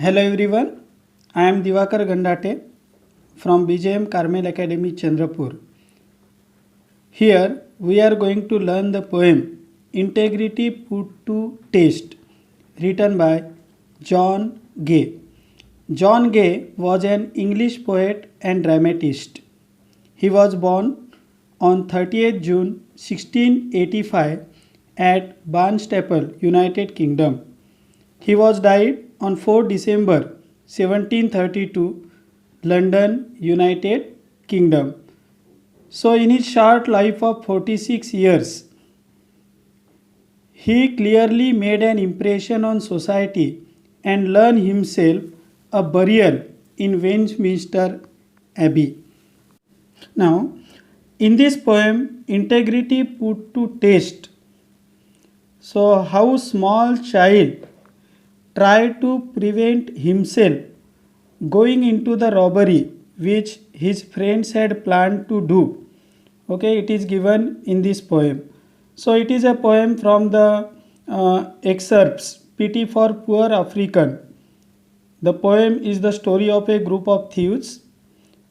Hello everyone, I am Divakar Gandate from BJM Carmel Academy Chandrapur. Here we are going to learn the poem Integrity Put to Test written by John Gay. John Gay was an English poet and dramatist. He was born on 30th June 1685 at Barnstaple, United Kingdom. He was died on 4 December 1732, London, United Kingdom. So, in his short life of 46 years, he clearly made an impression on society and earned himself a burial in Westminster Abbey. Now, in this poem, integrity put to test. So, how small child tried to prevent himself going into the robbery which his friends had planned to do. Okay, it is given in this poem. So, it is a poem from the excerpts Pity for Poor African. The poem is the story of a group of thieves.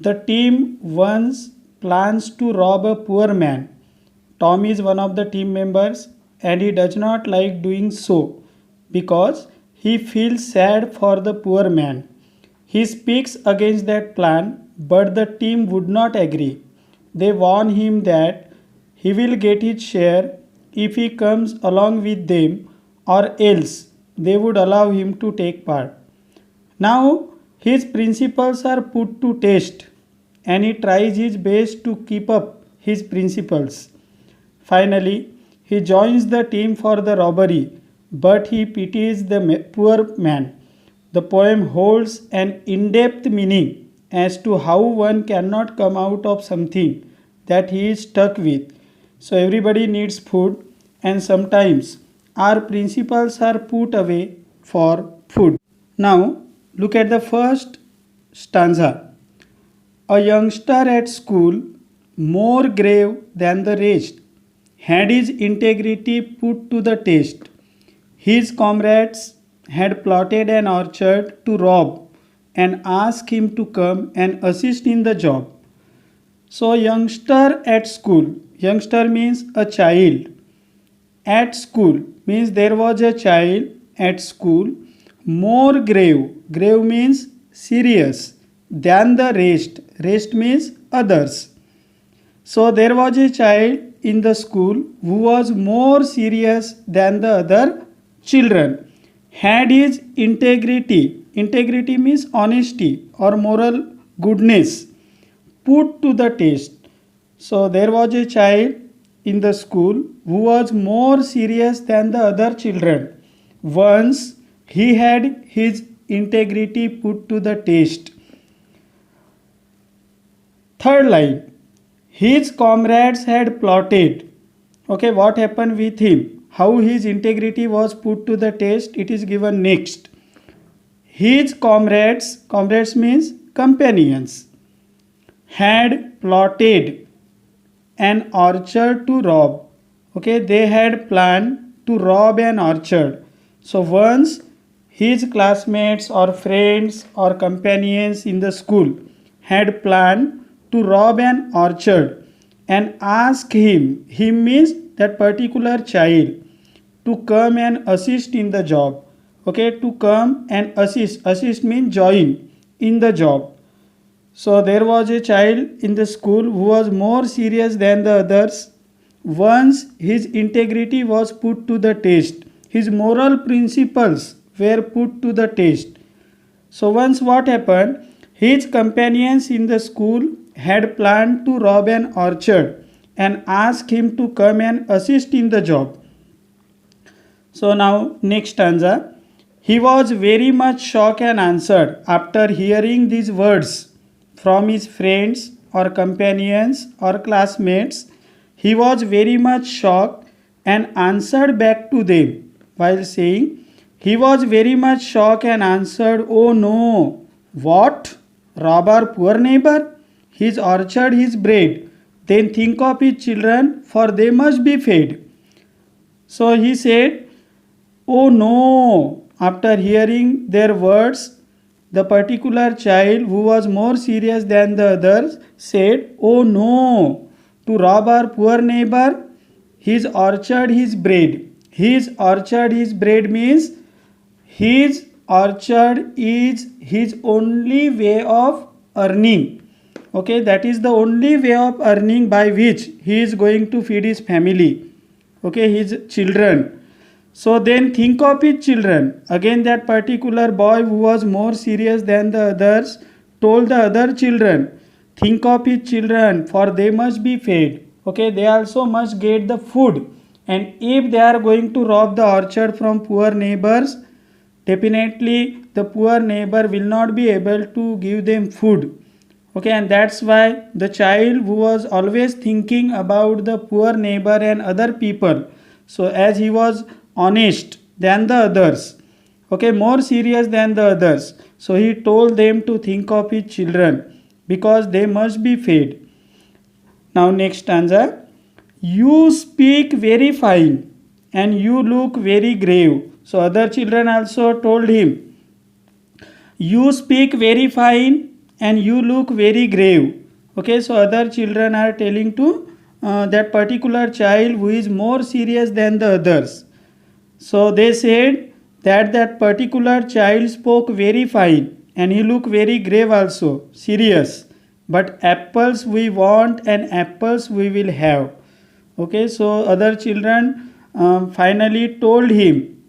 The team once plans to rob a poor man. Tom is one of the team members and he does not like doing so because he feels sad for the poor man. He speaks against that plan, but the team would not agree. They warn him that he will get his share if he comes along with them, or else they would allow him to take part. Now, his principles are put to test, and he tries his best to keep up his principles. Finally, he joins the team for the robbery, but he pities the poor man. The poem holds an in-depth meaning as to how one cannot come out of something that he is stuck with. So everybody needs food, and sometimes our principles are put away for food. Now look at the first stanza. A youngster at school, more grave than the rest, had his integrity put to the test. His comrades had plotted an orchard to rob and asked him to come and assist in the job. So, youngster at school, youngster means a child. At school means there was a child at school. More grave, grave means serious, than the rest means others. So, there was a child in the school who was more serious than the other children, had his integrity means honesty or moral goodness, put to the test. So there was a child in the school who was more serious than the other children. Once he had his integrity put to the test. Third line, his comrades had plotted. Okay, what happened with him? How his integrity was put to the test, it is given next. His comrades means companions, had plotted an orchard to rob. Okay, they had planned to rob an orchard. So once his classmates or friends or companions in the school had planned to rob an orchard and ask him means that particular child, to come and assist in the job. Okay, to come and assist means join in the job. So there was a child in the school who was more serious than the others. Once his integrity was put to the test, his moral principles were put to the test. So once what happened, his companions in the school had planned to rob an orchard and asked him to come and assist in the job. So now next stanza. He was very much shocked and answered after hearing these words from his friends or companions or classmates. He was very much shocked and answered back to them while saying, he was very much shocked and answered, oh no, what? Rob our poor neighbor? His orchard, his bread. Then think of his children, for they must be fed. So he said, oh no, after hearing their words, the particular child who was more serious than the others said, "Oh no, to rob our poor neighbor, his orchard, his bread." His orchard, his bread means his orchard is his only way of earning. Okay, that is the only way of earning by which he is going to feed his family. Okay, his children. So then think of his children. Again, that particular boy who was more serious than the others told the other children, think of his children, for they must be fed. Okay, they also must get the food. And if they are going to rob the orchard from poor neighbors, definitely the poor neighbor will not be able to give them food. Okay, and that's why the child who was always thinking about the poor neighbor and other people, so as he was honest than the others, okay, more serious than the others, so he told them to think of his children because they must be fed. Now next stanza. You speak very fine and you look very grave. So other children also told him, you speak very fine and you look very grave. Okay, so other children are telling to that particular child who is more serious than the others. So they said that particular child spoke very fine and he looked very grave also, serious. But apples we want and apples we will have. Okay, so other children finally told him,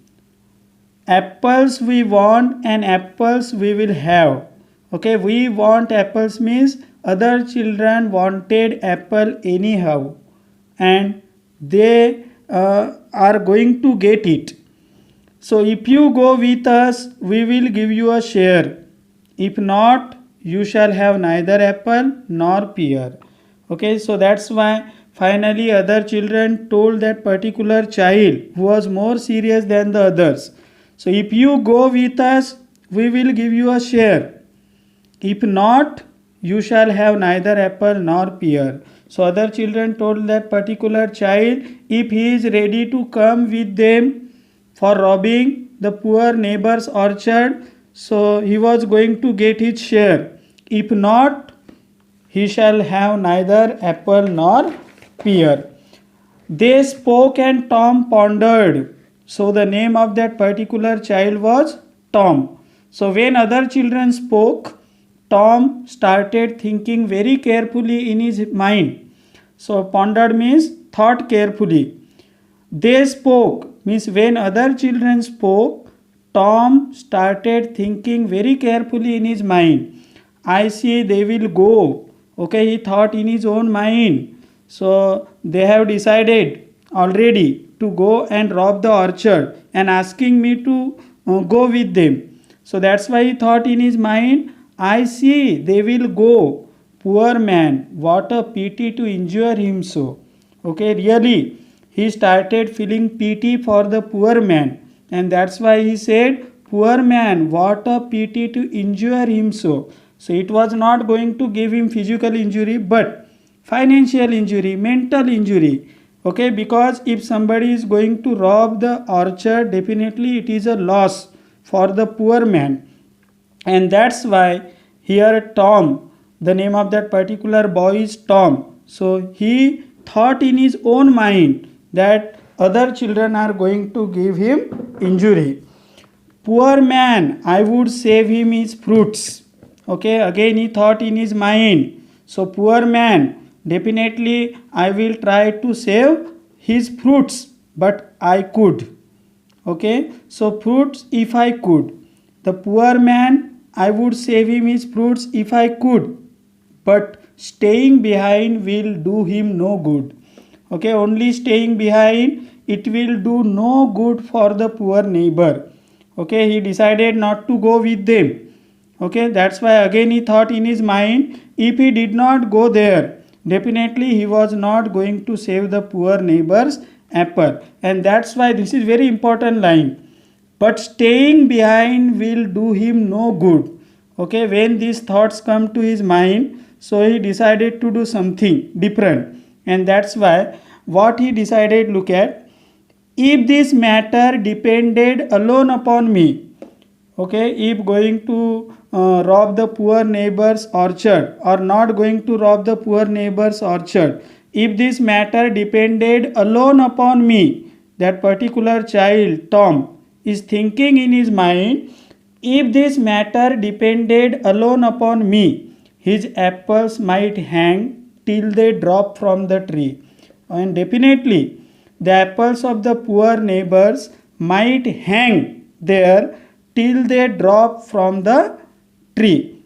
apples we want and apples we will have. Okay, we want apples means other children wanted apple anyhow and they are going to get it. So if you go with us, we will give you a share. If not, you shall have neither apple nor pear. Okay, so that's why finally other children told that particular child who was more serious than the others. So if you go with us, we will give you a share. If not, you shall have neither apple nor pear. So other children told that particular child, if he is ready to come with them for robbing the poor neighbor's orchard, so he was going to get his share. If not, he shall have neither apple nor pear. They spoke and Tom pondered. So the name of that particular child was Tom. So when other children spoke, Tom started thinking very carefully in his mind. So pondered means thought carefully. They spoke means when other children spoke, Tom started thinking very carefully in his mind. I see they will go. Okay, he thought in his own mind. So they have decided already to go and rob the orchard and asking me to go with them. So that's why he thought in his mind, I see they will go. Poor man, what a pity to injure him so. Okay, really, he started feeling pity for the poor man. And that's why he said, poor man, what a pity to injure him so. So it was not going to give him physical injury, but financial injury, mental injury. Okay, because if somebody is going to rob the orchard, definitely it is a loss for the poor man. And that's why here Tom, the name of that particular boy is Tom. So he thought in his own mind that other children are going to give him injury. Poor man, I would save him his fruits. Okay, again he thought in his mind. So poor man, definitely I will try to save his fruits, but I could. Okay, so fruits if I could. The poor man, I would save him his fruits if I could, but staying behind will do him no good. Okay, only staying behind, it will do no good for the poor neighbor. Okay, he decided not to go with them. Okay, that's why again he thought in his mind, if he did not go there, definitely he was not going to save the poor neighbor's apple. And that's why this is very important line. But staying behind will do him no good. Okay, when these thoughts come to his mind, so he decided to do something different. And that's why what he decided, look at, if this matter depended alone upon me. okay, if going to rob the poor neighbor's orchard or not going to rob the poor neighbor's orchard, if this matter depended alone upon me, that particular child Tom is thinking in his mind, if this matter depended alone upon me, his apples might hang till they drop from the tree. And definitely, the apples of the poor neighbors might hang there till they drop from the tree.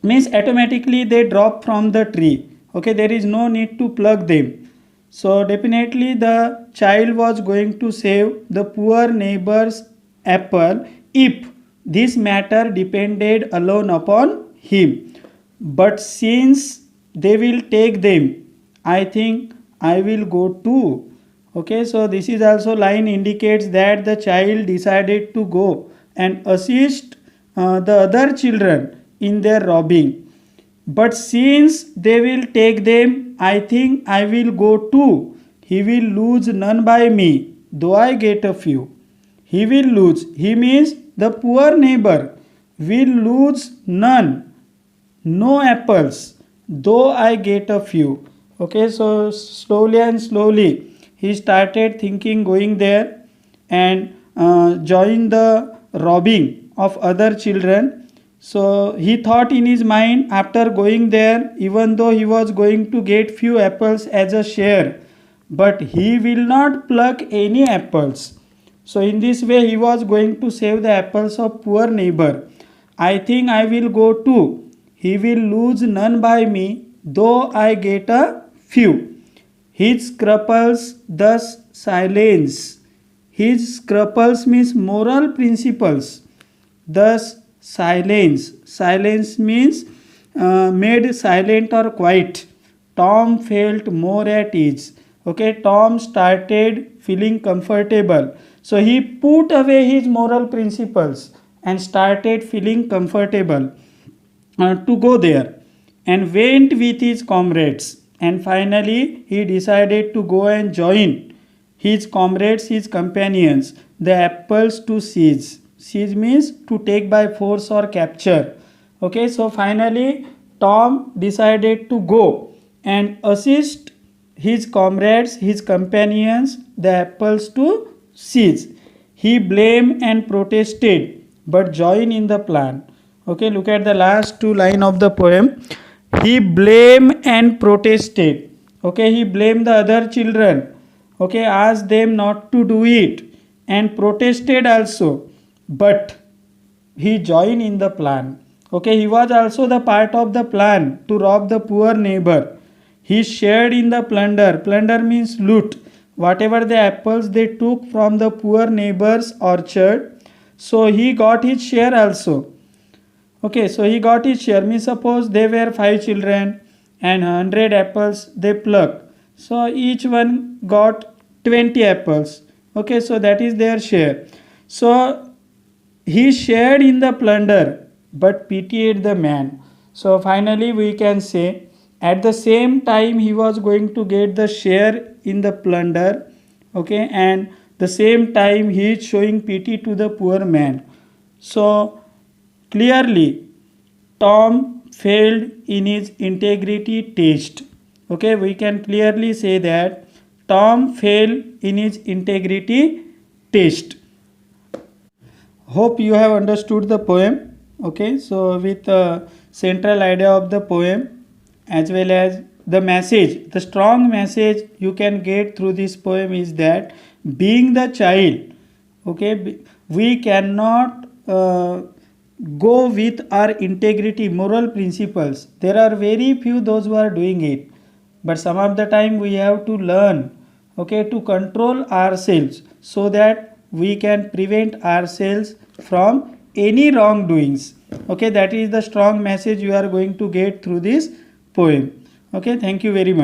Means automatically they drop from the tree. Okay, there is no need to pluck them. So definitely the child was going to save the poor neighbor's apple if this matter depended alone upon him. But since they will take them, I think I will go too. Okay, so this is also line indicates that the child decided to go and assist the other children in their robbing. But since they will take them, I think I will go too. He will lose none by me, though I get a few. He will lose. He means the poor neighbor will lose none, no apples, though I get a few. Okay, so slowly and slowly he started thinking going there and join the robbing of other children. So he thought in his mind after going there, even though he was going to get few apples as a share, but he will not pluck any apples. So in this way he was going to save the apples of poor neighbor. I think I will go too. He will lose none by me, though I get a few. His scruples thus silence. His scruples means moral principles. Thus silence. Silence means made silent or quiet. Tom felt more at ease. Okay, Tom started feeling comfortable. So he put away his moral principles and started feeling comfortable to go there and went with his comrades. And finally, he decided to go and join his comrades, his companions, the apples to seize. Seize means to take by force or capture. Okay, so finally, Tom decided to go and assist his comrades, his companions, the apples to seize. He blamed and protested, but joined in the plan. Okay, look at the last two lines of the poem. He blamed and protested. Okay, he blamed the other children. Okay, asked them not to do it and protested also. But he joined in the plan. Okay, he was also the part of the plan to rob the poor neighbor. He shared in the plunder. Plunder means loot. Whatever the apples they took from the poor neighbor's orchard, so he got his share also. Okay, so he got his share. Means suppose there were 5 children and 100 apples they pluck. So each one got 20 apples. Okay, so that is their share. So he shared in the plunder but pitied the man. So finally we can say at the same time he was going to get the share in the plunder. Okay, and the same time he is showing pity to the poor man. So clearly Tom failed in his integrity test. Okay, we can clearly say that Tom failed in his integrity test. Hope you have understood the poem. Okay, so with the central idea of the poem as well as the message, the strong message you can get through this poem is that being the child, okay, we cannot go with our integrity, moral principles. There are very few those who are doing it, but some of the time we have to learn, okay, to control ourselves so that we can prevent ourselves from any wrongdoings. Okay, that is the strong message you are going to get through this poem. Okay, thank you very much.